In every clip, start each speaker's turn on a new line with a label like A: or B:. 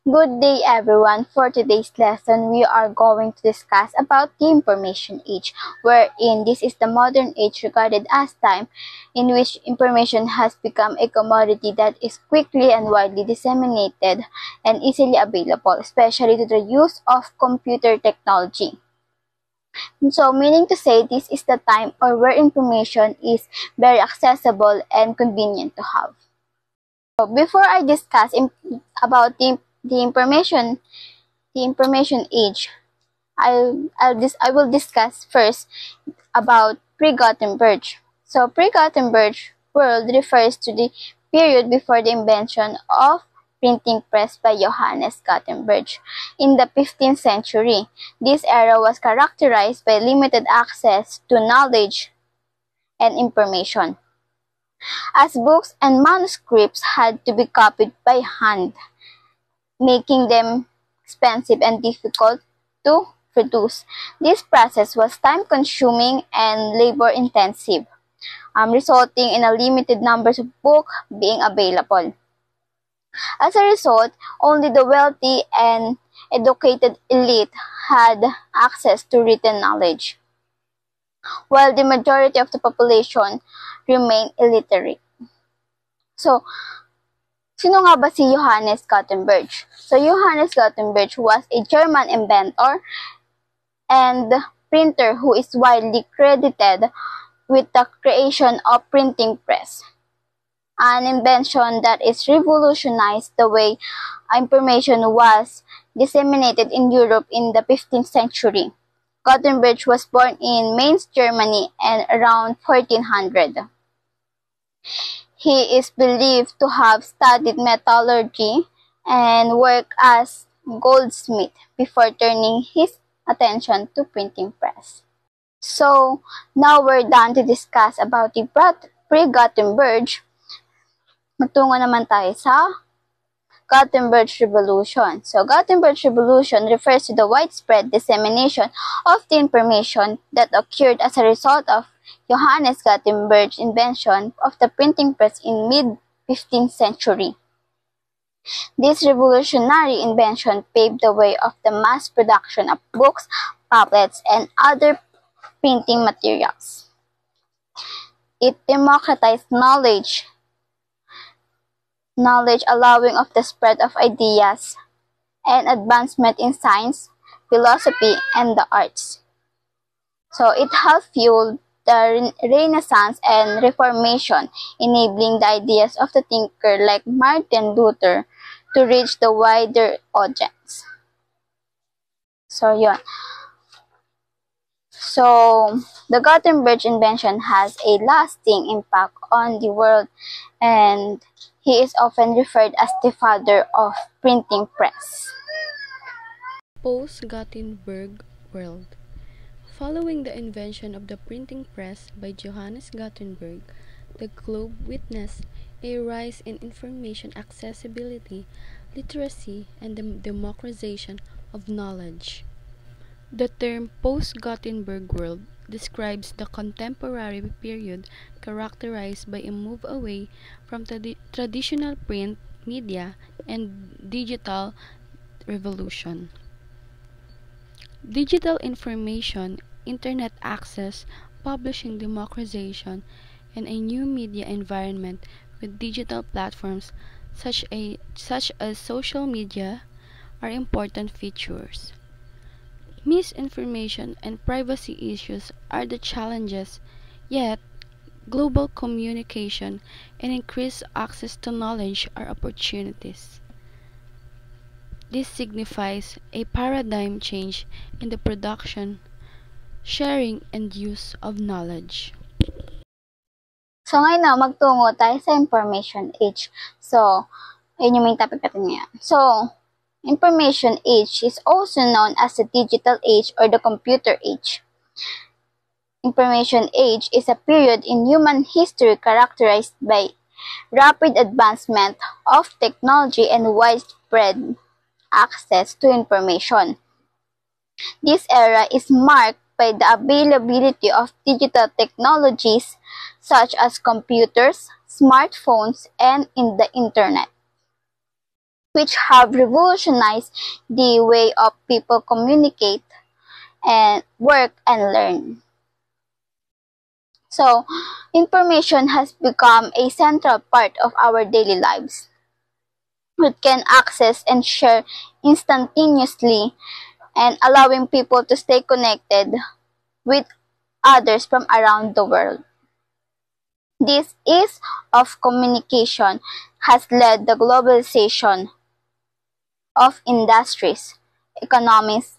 A: Good day everyone. For today's lesson, we are going to discuss about the information age, wherein this is the modern age regarded as time in which information has become a commodity that is quickly and widely disseminated and easily available, especially to the use of computer technology. So, meaning to say this is the time or where information is very accessible and convenient to have. So, before I discuss about the information age, I will discuss first about pre-Gutenberg. So pre-Gutenberg world refers to the period before the invention of printing press by Johannes Gutenberg in the 15th century. This era was characterized by limited access to knowledge and information, as books and manuscripts had to be copied by hand, making them expensive and difficult to produce. This process was time-consuming and labor-intensive, resulting in a limited number of books being available. As a result, only the wealthy and educated elite had access to written knowledge, while the majority of the population remained illiterate. So, sino nga ba si Johannes Gutenberg? So, Johannes Gutenberg was a German inventor and printer who is widely credited with the creation of printing press, an invention that is revolutionized the way information was disseminated in Europe in the 15th century. Gutenberg was born in Mainz, Germany, and around 1400. He is believed to have studied metallurgy and worked as goldsmith before turning his attention to printing press. So, now we're done to discuss about the pre-Gutenberg. Magtungo naman tayo sa Gutenberg Revolution. So, Gutenberg Revolution refers to the widespread dissemination of the information that occurred as a result of Johannes Gutenberg's invention of the printing press in mid-15th century. This revolutionary invention paved the way of the mass production of books, pamphlets, and other printing materials. It democratized knowledge allowing of the spread of ideas and advancement in science, philosophy, and the arts. So it helped fuel the Renaissance and Reformation, enabling the ideas of the thinker like Martin Luther to reach the wider audience. So, yun. So, the Gutenberg invention has a lasting impact on the world, and he is often referred as the father of printing press.
B: Post-Gutenberg world. Following the invention of the printing press by Johannes Gutenberg, the globe witnessed a rise in information accessibility, literacy, and the democratization of knowledge. The term post-Gutenberg world describes the contemporary period characterized by a move away from traditional print media and digital revolution. Digital information, internet access, publishing democratization, and a new media environment with digital platforms such as social media are important features. Misinformation and privacy issues are the challenges, yet global communication and increased access to knowledge are opportunities. This signifies a paradigm change in the production, sharing, and use of knowledge.
A: So, ngayon na, magtungo tayo sa information age. So, yun yung main topic natin ngayon. So, information age is also known as the digital age or the computer age. Information age is a period in human history characterized by rapid advancement of technology and widespread access to information. This era is marked by the availability of digital technologies such as computers, smartphones, and in the internet. which have revolutionized the way of people communicate and work and learn. So, information has become a central part of our daily lives. We can access and share instantaneously and allowing people to stay connected with others from around the world. This ease of communication has led the globalization of industries, economies,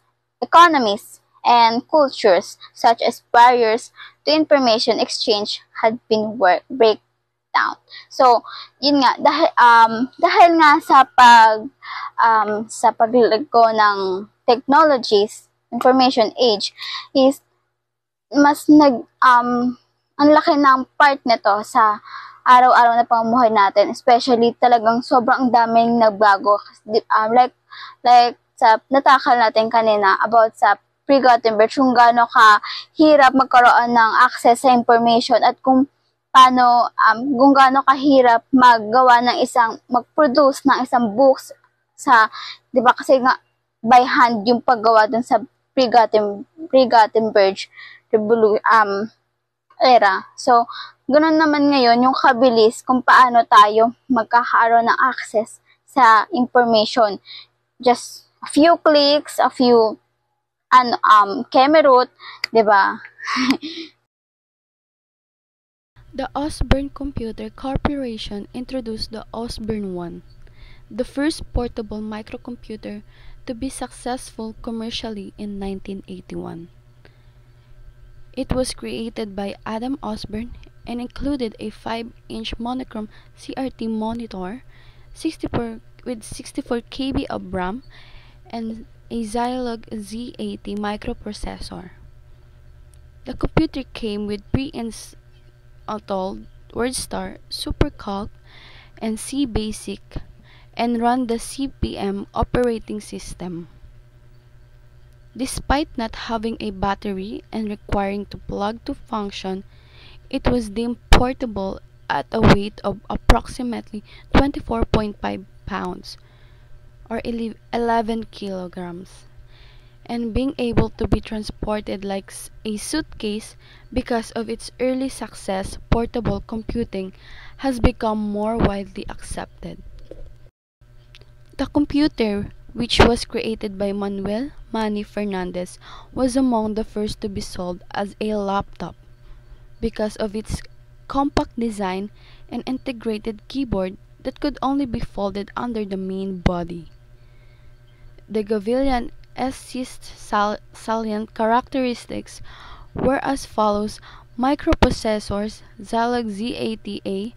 A: and cultures such as barriers to information exchange had been break down. So, yun nga dahil nga sa paglago ng technologies, information age is mas ang laki ng part nito sa araw-araw na pamumuhay natin, especially talagang sobrang daming nagbago. Like sa natakal natin kanina about sa pre-Gutenberg, kung gaano kahirap magkaroon ng access sa information at kung gaano kahirap mag-produce ng isang books sa, 'di ba, kasi nga by hand yung paggawa dun sa pre-Gutenberg era. So, ganoon naman ngayon yung kabilis kung paano tayo magkakaroon ng access sa information. Just a few clicks, a few kemerut, 'di ba?
B: The Osborne Computer Corporation introduced the Osborne 1, the first portable microcomputer to be successful commercially in 1981. It was created by Adam Osborne and included a 5-inch monochrome CRT monitor, 64 KB of RAM, and a Zilog Z80 microprocessor. The computer came with pre-installed WordStar, SuperCalc, and CBasic, and ran the CP/M operating system. Despite not having a battery and requiring to plug to function, it was deemed portable at a weight of approximately 24.5 pounds or 11 kilograms, and being able to be transported like a suitcase. Because of its early success, portable computing has become more widely accepted. The computer, which was created by Manuel Manny Fernandez, was among the first to be sold as a laptop because of its compact design and integrated keyboard that could only be folded under the main body. The Gavillion SC's salient characteristics were as follows: microprocessors, Zilog Z80A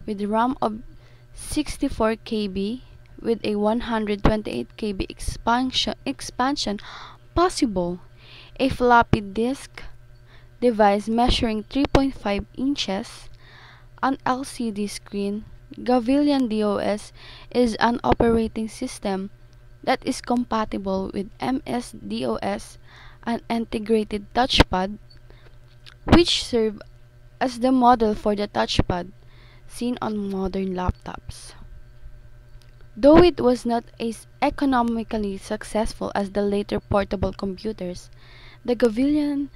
B: with RAM of 64 KB with a 128 KB expansion possible, a floppy disk device measuring 3.5 inches, an LCD screen. Gavillion DOS is an operating system that is compatible with MS-DOS, an integrated touchpad, which serve as the model for the touchpad seen on modern laptops. Though it was not as economically successful as the later portable computers, the Gavillion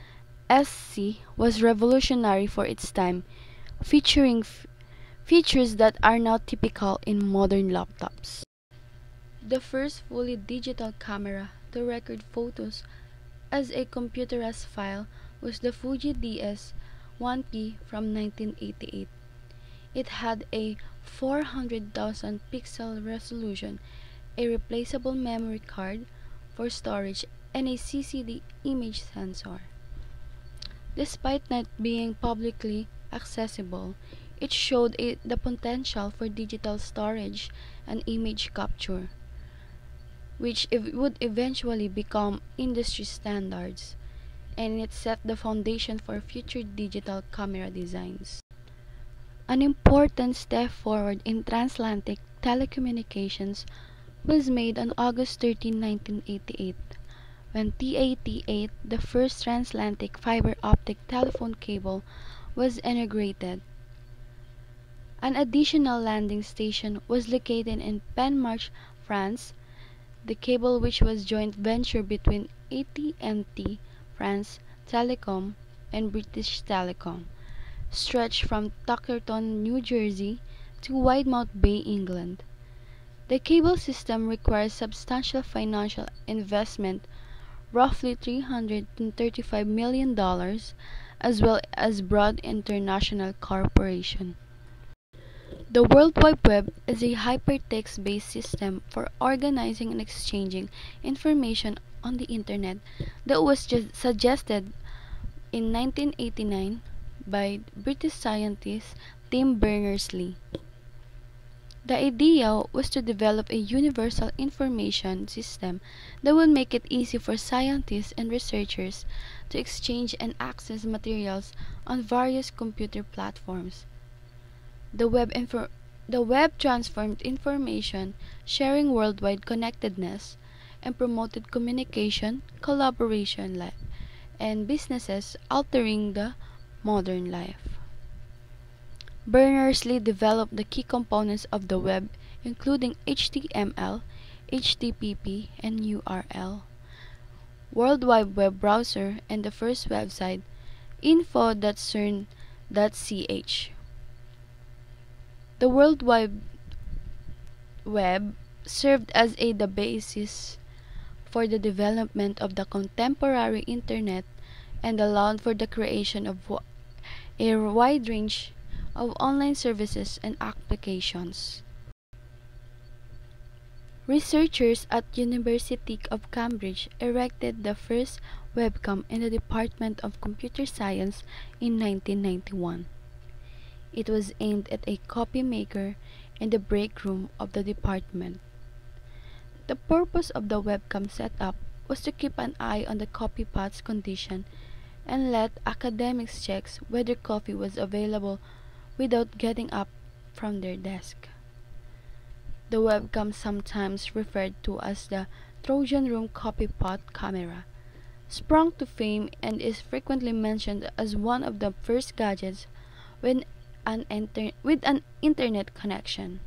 B: SC was revolutionary for its time, featuring features that are now typical in modern laptops. The first fully digital camera to record photos as a computerized file was the Fuji DS-1P from 1988. It had a 400,000 pixel resolution, a replaceable memory card for storage, and a CCD image sensor. Despite not being publicly accessible, it showed the potential for digital storage and image capture, which would eventually become industry standards, and it set the foundation for future digital camera designs. An important step forward in transatlantic telecommunications was made on August 13, 1988, when TAT-8, the first transatlantic fiber optic telephone cable, was inaugurated. An additional landing station was located in Penmarsh, France. The cable, which was joint venture between AT&T France Telecom and British Telecom, stretched from Tuckerton, New Jersey to Weymouth Bay, England. The cable system requires substantial financial investment, roughly $335 million, as well as broad international cooperation. The World Wide Web is a hypertext-based system for organizing and exchanging information on the Internet that was suggested in 1989 by British scientist Tim Berners-Lee. The idea was to develop a universal information system that would make it easy for scientists and researchers to exchange and access materials on various computer platforms. The web transformed information sharing, worldwide connectedness, and promoted communication, collaboration, and businesses, altering the modern life. Berners-Lee developed the key components of the web, including HTML, HTTP, and URL, World Wide Web browser, and the first website, info.cern.ch. The World Wide Web served as the basis for the development of the contemporary Internet and allowed for the creation of a wide range of online services and applications. Researchers at University of Cambridge erected the first webcam in the Department of Computer Science in 1991. It was aimed at a copy maker in the break room of the department. The purpose of the webcam setup was to keep an eye on the copy pot's condition and let academics check whether coffee was available without getting up from their desk. The webcam, sometimes referred to as the Trojan Room Copy Pot Camera, sprung to fame and is frequently mentioned as one of the first gadgets with an internet connection.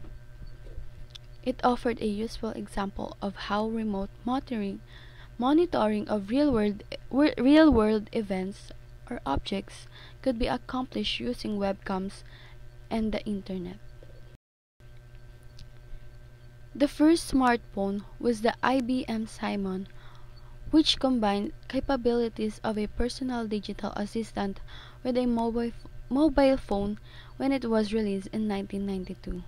B: It offered a useful example of how remote monitoring of real-world events or objects could be accomplished using webcams and the Internet. The first smartphone was the IBM Simon, which combined capabilities of a personal digital assistant with a mobile phone when it was released in 1992.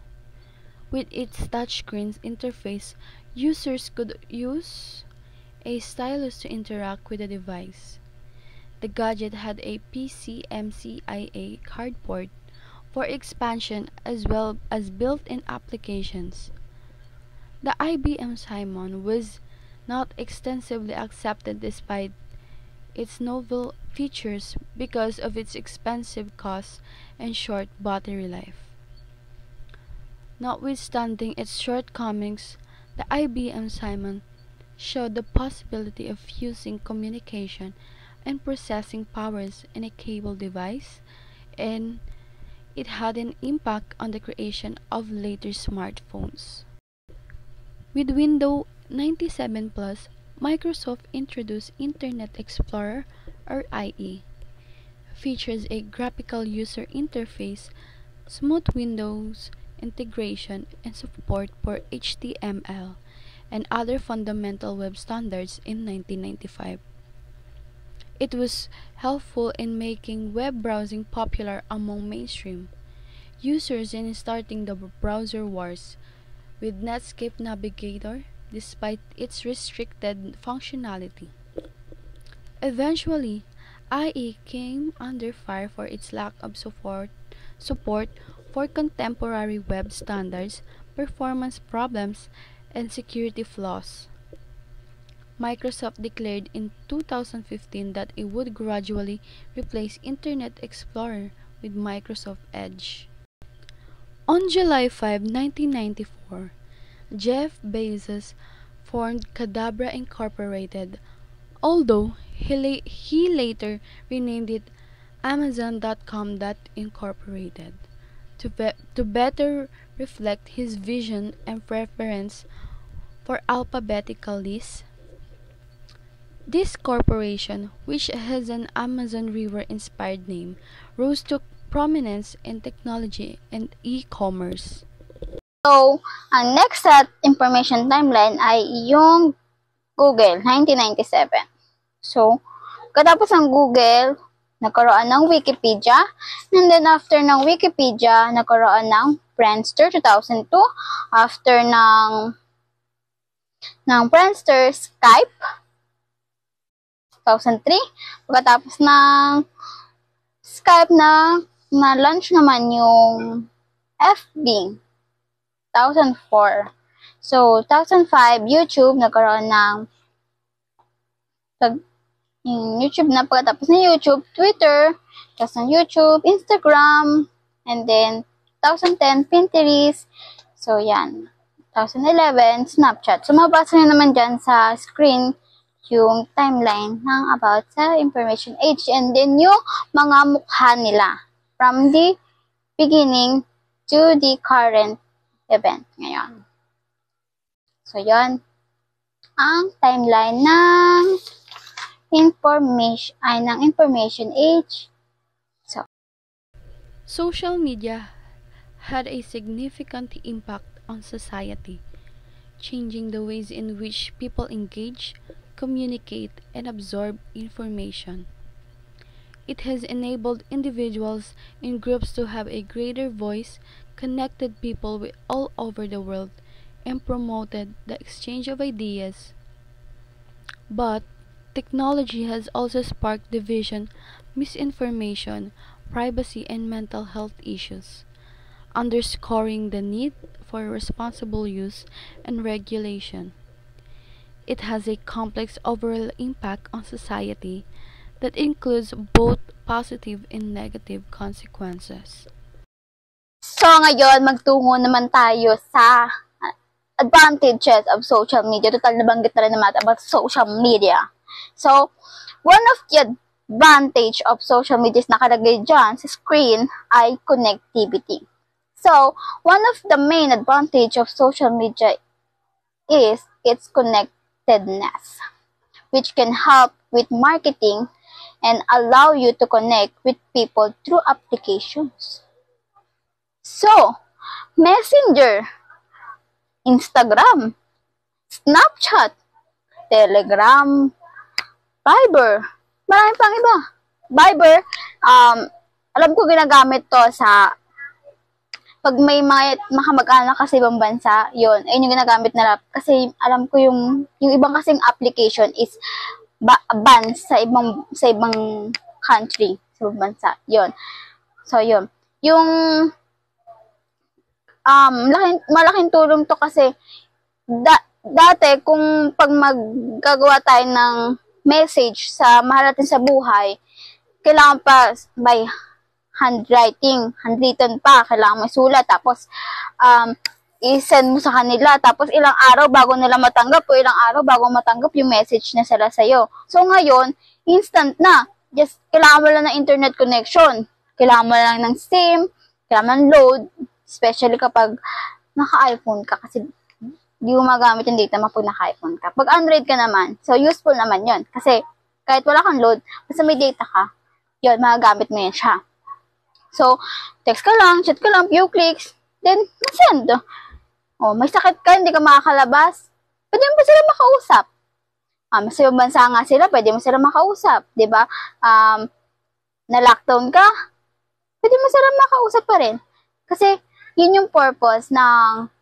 B: With its touchscreen interface, users could use a stylus to interact with the device. The gadget had a PCMCIA cardboard for expansion as well as built-in applications. The IBM Simon was not extensively accepted despite its novel features because of its expensive cost and short battery life. Notwithstanding its shortcomings, the IBM Simon showed the possibility of fusing communication and processing powers in a cable device, and it had an impact on the creation of later smartphones. With Windows 97 Plus, Microsoft introduced Internet Explorer, or IE. Features a graphical user interface, smooth Windows integration, and support for HTML and other fundamental web standards in 1995. It was helpful in making web browsing popular among mainstream users in starting the browser wars with Netscape Navigator despite its restricted functionality. Eventually, IE came under fire for its lack of support for contemporary web standards, performance problems, and security flaws. Microsoft declared in 2015 that it would gradually replace Internet Explorer with Microsoft Edge. On July 5, 1994, Jeff Bezos formed Cadabra Incorporated, although he later renamed it Amazon.com Incorporated to better reflect his vision and preference for alphabetical list. This corporation, which has an Amazon River-inspired name, rose to prominence in technology and e-commerce.
A: So, ang next sa information timeline ay yung Google, 1997. So, katapos ng Google, nagkaroon ng Wikipedia, and then after ng Wikipedia, nagkaroon ng Friendster 2002, after ng Friendster, Skype 2003, pagkatapos ng Skype na launch naman yung FB 2004. So, 2005, YouTube, nagkaroon ng YouTube na, pagkatapos ng YouTube, Twitter, tapos ng YouTube, Instagram, and then 2010, Pinterest. So, yan. 2011, Snapchat. So, mabasa nyo naman dyan sa screen yung timeline ng about sa information age, and then yung mga mukha nila from the beginning to the current event ngayon. So, yon ang timeline ng information age. So,
B: social media had a significant impact on society, changing the ways in which people engage, communicate, and absorb information. It has enabled individuals and groups to have a greater voice, connected people all over the world, and promoted the exchange of ideas. But technology has also sparked division, misinformation, privacy, and mental health issues, underscoring the need for responsible use and regulation. It has a complex overall impact on society that includes both positive and negative consequences.
A: So, ngayon, magtungo naman tayo sa advantages of social media. Total, nabanggit na rin naman about social media. So, one of the advantage of social media is nakalagay dyan sa screen ay connectivity. So, one of the main advantage of social media is its connectedness, which can help with marketing and allow you to connect with people through applications. So, Messenger, Instagram, Snapchat, Telegram, Viber, marami pang iba. Viber, alam ko ginagamit to sa pag may mga makamag-anak kasi ibang bansa, yun, ayun yung ginagamit nila. Kasi alam ko yung ibang kasing application is ban sa ibang country, sa ibang bansa. Yun. So, yun. Yung malaking tulong to kasi dati kung pag maggagawa tayo ng message sa mahal natin sa buhay, kailangan pa by handwritten pa, kailangan may sulat, tapos i-send mo sa kanila, tapos ilang araw bago nila matanggap o ilang araw bago matanggap yung message na sila sa'yo. So ngayon, instant na. Just kailangan mo lang ng internet connection, kailangan mo lang ng SIM, kailangan load, especially kapag naka-iPhone ka kasi di mo magamit yung data mo pag naka-iPhone ka. Pag Android ka naman, so useful naman yon kasi kahit wala kang load, basta may data ka, yun, magagamit mo yan siya. So, text ka lang, chat ka lang, few clicks, then, send. O, may sakit ka, hindi ka makakalabas, pwede mo ba sila makausap? Mas ibang bansa nga sila, pwede mo sila makausap, di ba? Na-lockdown ka, pwede mo sila makausap pa rin. Kasi, yun yung purpose ng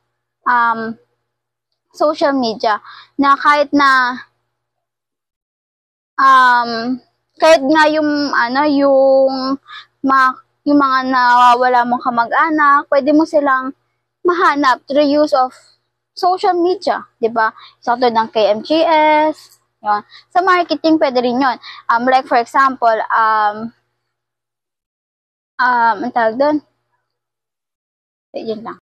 A: social media, na kahit nga yung mga nawawala mong kamag-anak, pwede mo silang mahanap through the use of social media, 'di ba? So, tulad ng KMGS, yun. Sa marketing pwede rin 'yon. Like for example, ang tawag doon, yun lang.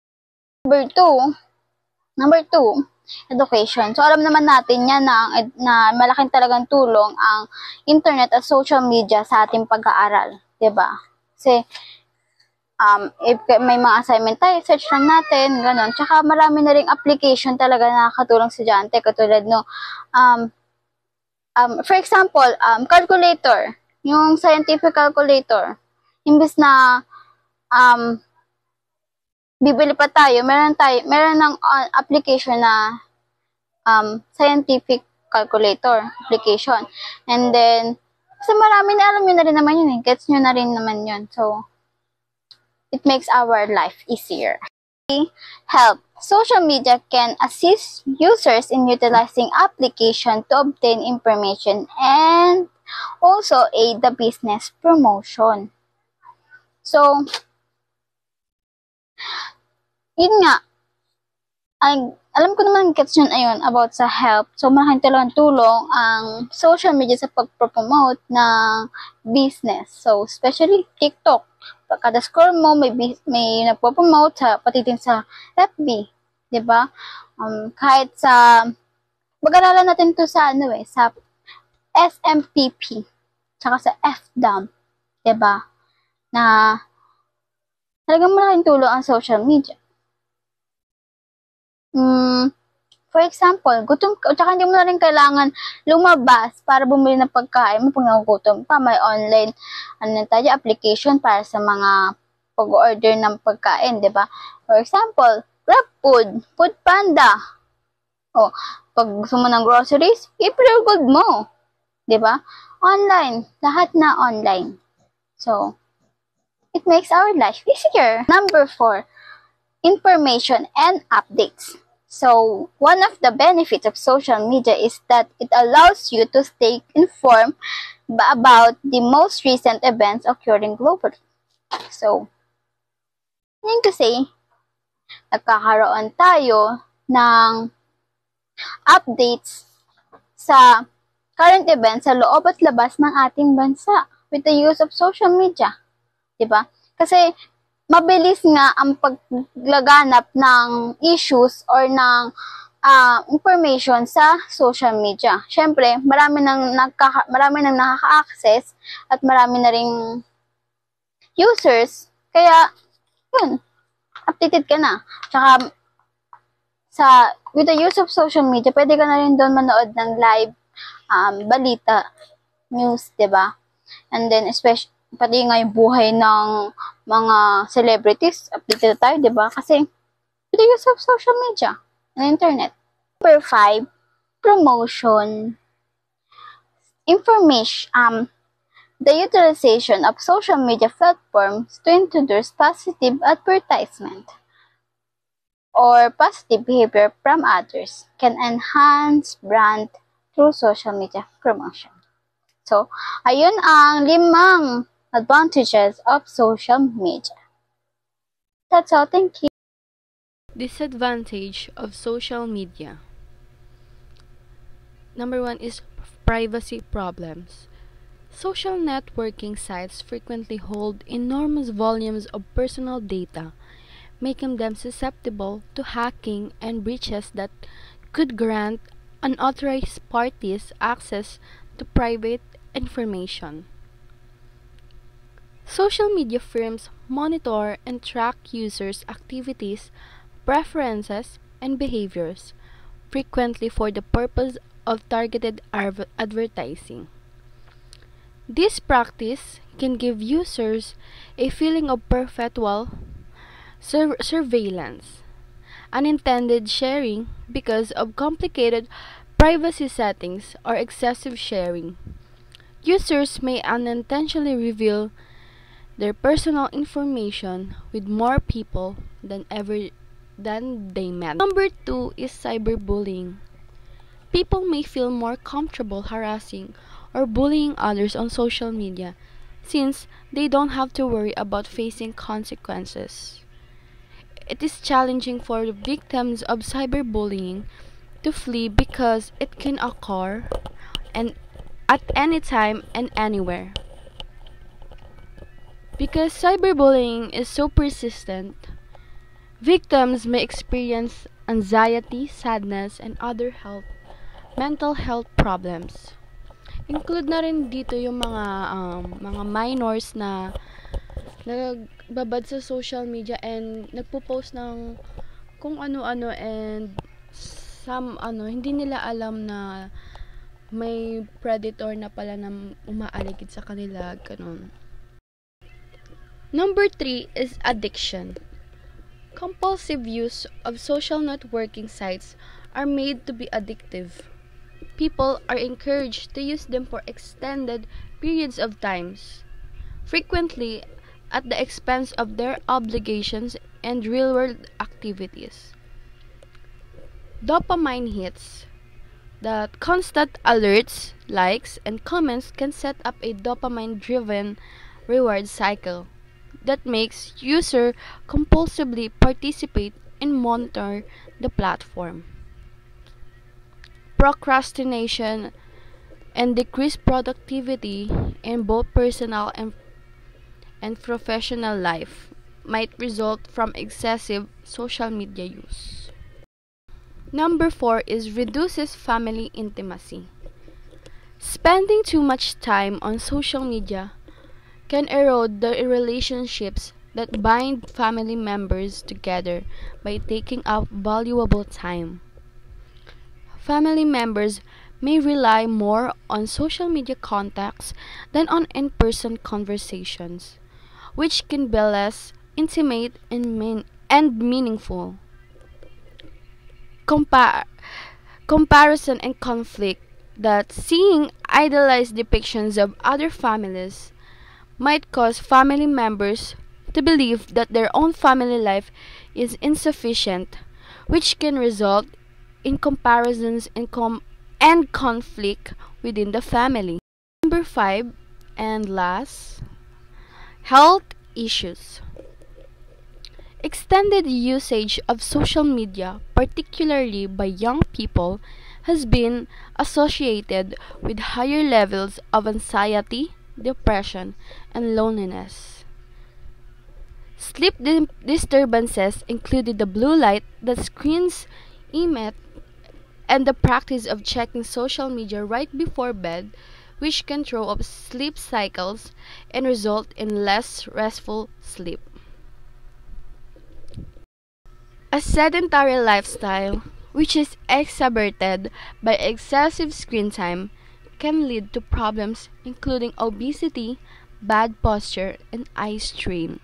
A: Number two, education. So, alam naman natin yan na malaking talagang tulong ang internet at social media sa ating pag-aaral. Diba? Kasi, If may mga assignment tayo, search lang natin, ganun. Tsaka marami na ring application talaga na nakakatulong sa estudyante, katulad no, for example, calculator, yung scientific calculator, imbes na bibili pa tayo, meron ng application na scientific calculator application. And then, kasi marami na alam nyo na rin naman yun gets nyo na rin naman yun. So, it makes our life easier. Help. Social media can assist users in utilizing application to obtain information and also aid the business promotion. So, yun nga, alam ko naman gets yun ayun about sa help. So, malaking tulong ang social media sa pag-promote ng business. So, especially TikTok. Kada scroll mo, may nagpo-promote pati din sa FB. Diba? Kahit sa, pag-aralan natin to sa, sa SMPP. Tsaka sa FDAM. Diba? Na, talagang malaking tulong ang social media. For example, gutom ka, tsaka hindi mo na rin kailangan lumabas para bumili ng pagkain mo pag nagugutom pa. May online application para sa mga pag-order ng pagkain, di ba? For example, GrabFood, Foodpanda. O, pag gusto mo ng groceries, i-pre-good mo. Di ba? Online. Lahat na online. So, it makes our life easier. Number 4, information and updates. So, one of the benefits of social media is that it allows you to stay informed about the most recent events occurring globally. So, yun kasi, nagkakaroon tayo ng updates sa current events sa loob at labas ng ating bansa with the use of social media. Diba? Kasi, mabilis nga ang paglaganap ng issues or ng information sa social media. Siyempre, marami nang nakaka-access at marami na ring users. Kaya, yun, updated ka na. Tsaka, with the use of social media, pwede ka na rin doon manood ng live balita, news, diba? And then, especially, pati nga yung buhay ng mga celebrities, updated tayo, di ba? Kasi, with the use of social media and internet. Number 5, promotion. Information. The utilization of social media platforms to introduce positive advertisement or positive behavior from others can enhance brand through social media promotion. So, ayun ang 5 advantages of social media. That's all. Thank you.
B: Disadvantage of social media. Number 1 is privacy problems. Social networking sites frequently hold enormous volumes of personal data, making them susceptible to hacking and breaches that could grant unauthorized parties access to private information. Social media firms monitor and track users' activities, preferences, and behaviors, frequently for the purpose of targeted advertising. This practice can give users a feeling of perpetual surveillance, unintended sharing because of complicated privacy settings or excessive sharing. Users may unintentionally reveal their personal information with more people than they met. Number 2 is cyberbullying. People may feel more comfortable harassing or bullying others on social media since they don't have to worry about facing consequences. It is challenging for the victims of cyberbullying to flee because it can occur at any time and anywhere. Because cyberbullying is so persistent, victims may experience anxiety, sadness, and other mental health problems. Include na rin dito yung mga minors na nagbabad sa social media and nagpo-post ng kung ano-ano, and hindi nila alam na may predator na pala na umaaligid sa kanila, ganun. Number 3 is addiction. Compulsive use of social networking sites are made to be addictive. People are encouraged to use them for extended periods of times, frequently at the expense of their obligations and real-world activities. Dopamine hits. The constant alerts, likes, and comments can set up a dopamine-driven reward cycle that makes user compulsively participate and monitor the platform. Procrastination and decreased productivity in both personal and professional life might result from excessive social media use. Number 4 is reduces family intimacy. Spending too much time on social media can erode the relationships that bind family members together by taking up valuable time. Family members may rely more on social media contacts than on in-person conversations, which can be less intimate and meaningful. Comparison and conflict, that seeing idealized depictions of other families might cause family members to believe that their own family life is insufficient, which can result in comparisons and conflict within the family. Number 5 and last, health issues. Extended usage of social media, particularly by young people, has been associated with higher levels of anxiety, depression, and loneliness. Sleep disturbances included the blue light that screens emit and the practice of checking social media right before bed, which can throw off sleep cycles and result in less restful sleep. A sedentary lifestyle, which is exacerbated by excessive screen time, can lead to problems including obesity, bad posture, and eye strain.